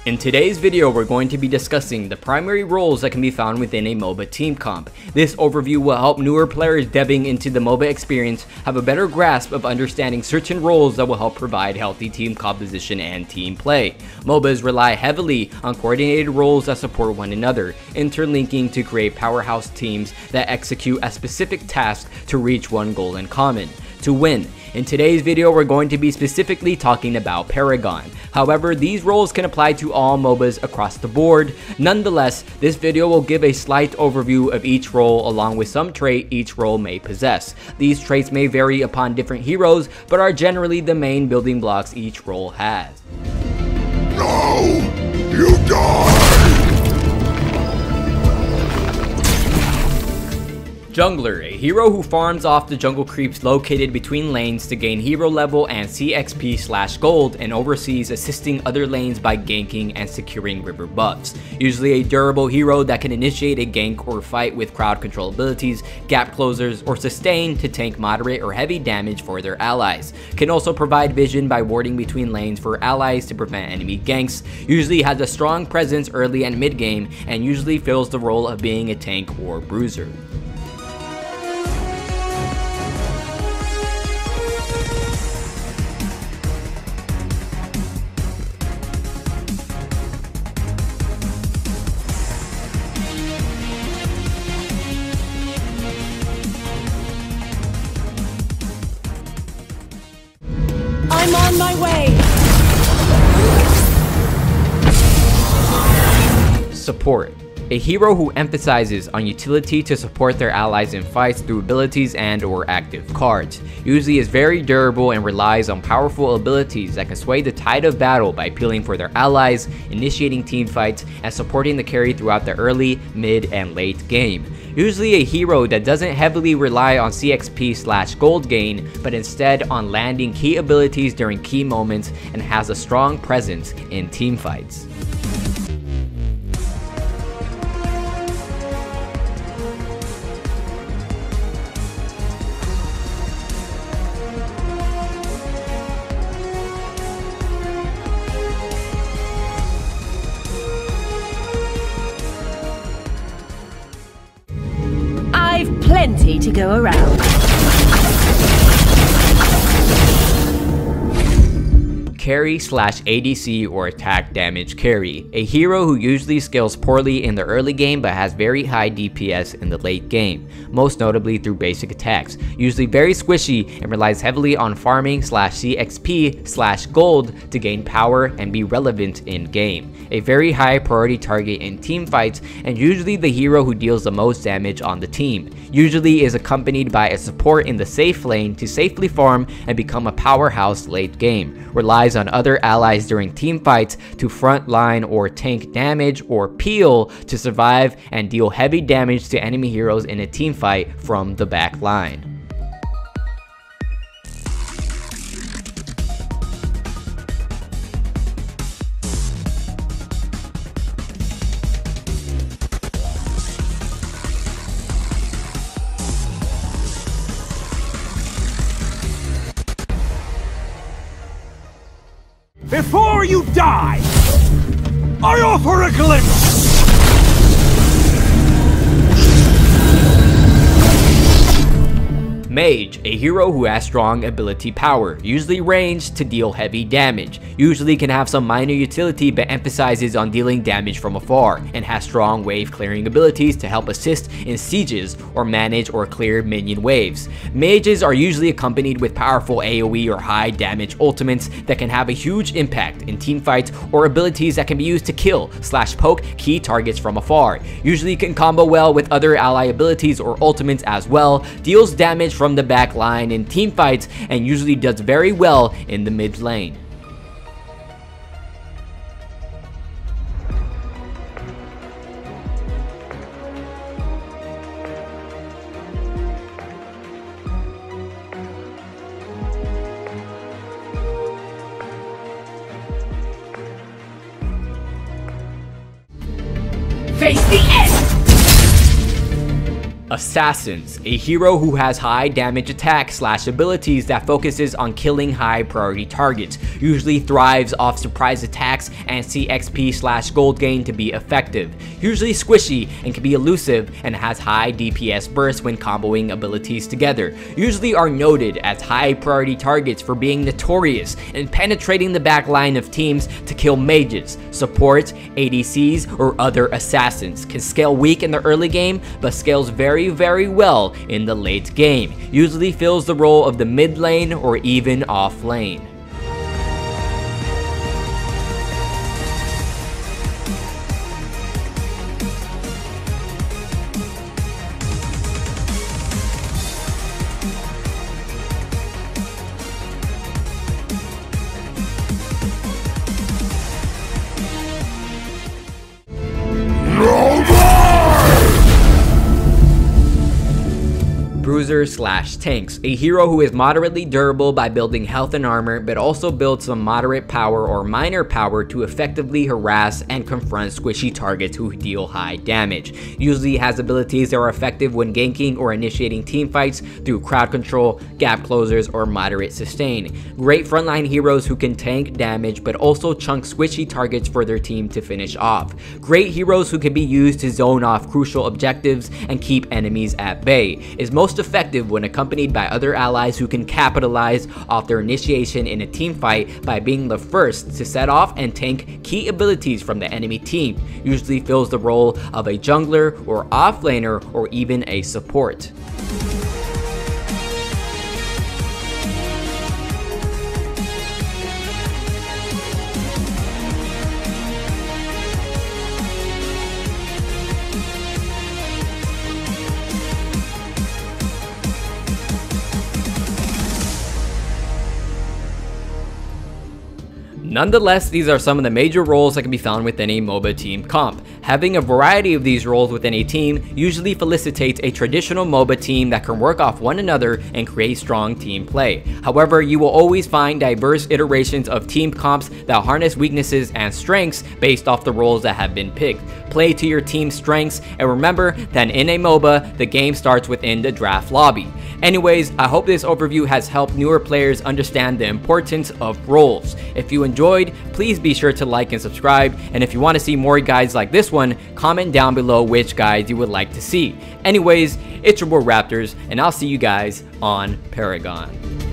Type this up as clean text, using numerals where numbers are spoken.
In today's video, we're going to be discussing the primary roles that can be found within a MOBA team comp. This overview will help newer players debbing into the MOBA experience have a better grasp of understanding certain roles that will help provide healthy team composition and team play. MOBAs rely heavily on coordinated roles that support one another, interlinking to create powerhouse teams that execute a specific task to reach one goal in common: to win. In today's video, we're going to be specifically talking about Paragon. However, these roles can apply to all MOBAs across the board. Nonetheless, this video will give a slight overview of each role along with some trait each role may possess. These traits may vary upon different heroes, but are generally the main building blocks each role has. No! You die! Jungler, a hero who farms off the jungle creeps located between lanes to gain hero level and CXP/gold, and oversees assisting other lanes by ganking and securing river buffs. Usually a durable hero that can initiate a gank or fight with crowd control abilities, gap closers, or sustain to tank moderate or heavy damage for their allies. Can also provide vision by warding between lanes for allies to prevent enemy ganks. Usually has a strong presence early and mid game, and usually fills the role of being a tank or bruiser. I'm on my way! Support. A hero who emphasizes on utility to support their allies in fights through abilities and or active cards. Usually is very durable and relies on powerful abilities that can sway the tide of battle by appealing for their allies, initiating team fights, and supporting the carry throughout the early, mid, and late game. Usually a hero that doesn't heavily rely on CXP/gold gain, but instead on landing key abilities during key moments, and has a strong presence in team fights. I've plenty to go around. Carry/ADC or attack damage carry. A hero who usually scales poorly in the early game but has very high DPS in the late game, most notably through basic attacks. Usually very squishy and relies heavily on farming/CXP/gold to gain power and be relevant in game. A very high priority target in team fights, and usually the hero who deals the most damage on the team. Usually is accompanied by a support in the safe lane to safely farm and become a powerhouse late game. Relies on other allies during team fights to front line or tank damage or peel to survive and deal heavy damage to enemy heroes in a team fight from the back line. Before you die, I offer a glimpse! Mage, a hero who has strong ability power, usually ranged to deal heavy damage, usually can have some minor utility but emphasizes on dealing damage from afar, and has strong wave clearing abilities to help assist in sieges or manage or clear minion waves. Mages are usually accompanied with powerful AoE or high damage ultimates that can have a huge impact in team fights, or abilities that can be used to kill/poke key targets from afar. Usually can combo well with other ally abilities or ultimates as well, deals damage from the back line in team fights, and usually does very well in the mid lane. Face the end! Assassins, a hero who has high damage attacks / abilities that focuses on killing high priority targets, usually thrives off surprise attacks and CXP / gold gain to be effective, usually squishy and can be elusive, and has high DPS burst when comboing abilities together, usually are noted as high priority targets for being notorious and penetrating the back line of teams to kill mages, supports, ADCs, or other assassins, can scale weak in the early game but scales very well in the late game, usually fills the role of the mid lane or even off lane. Bruiser/tanks, a hero who is moderately durable by building health and armor, but also builds some moderate power or minor power to effectively harass and confront squishy targets who deal high damage. Usually has abilities that are effective when ganking or initiating teamfights through crowd control, gap closers, or moderate sustain. Great frontline heroes who can tank damage but also chunk squishy targets for their team to finish off. Great heroes who can be used to zone off crucial objectives and keep enemies at bay. Is most effective when accompanied by other allies who can capitalize off their initiation in a team fight by being the first to set off and tank key abilities from the enemy team. Usually fills the role of a jungler or offlaner or even a support. Nonetheless, these are some of the major roles that can be found within a MOBA team comp. Having a variety of these roles within a team usually felicitates a traditional MOBA team that can work off one another and create strong team play. However, you will always find diverse iterations of team comps that harness weaknesses and strengths based off the roles that have been picked. Play to your team's strengths, and remember that in a MOBA, the game starts within the draft lobby. Anyways, I hope this overview has helped newer players understand the importance of roles. If you enjoyed, please be sure to like and subscribe, and if you want to see more guides like this one, comment down below which guides you would like to see. Anyways, it's your boy Raptors, and I'll see you guys on Paragon.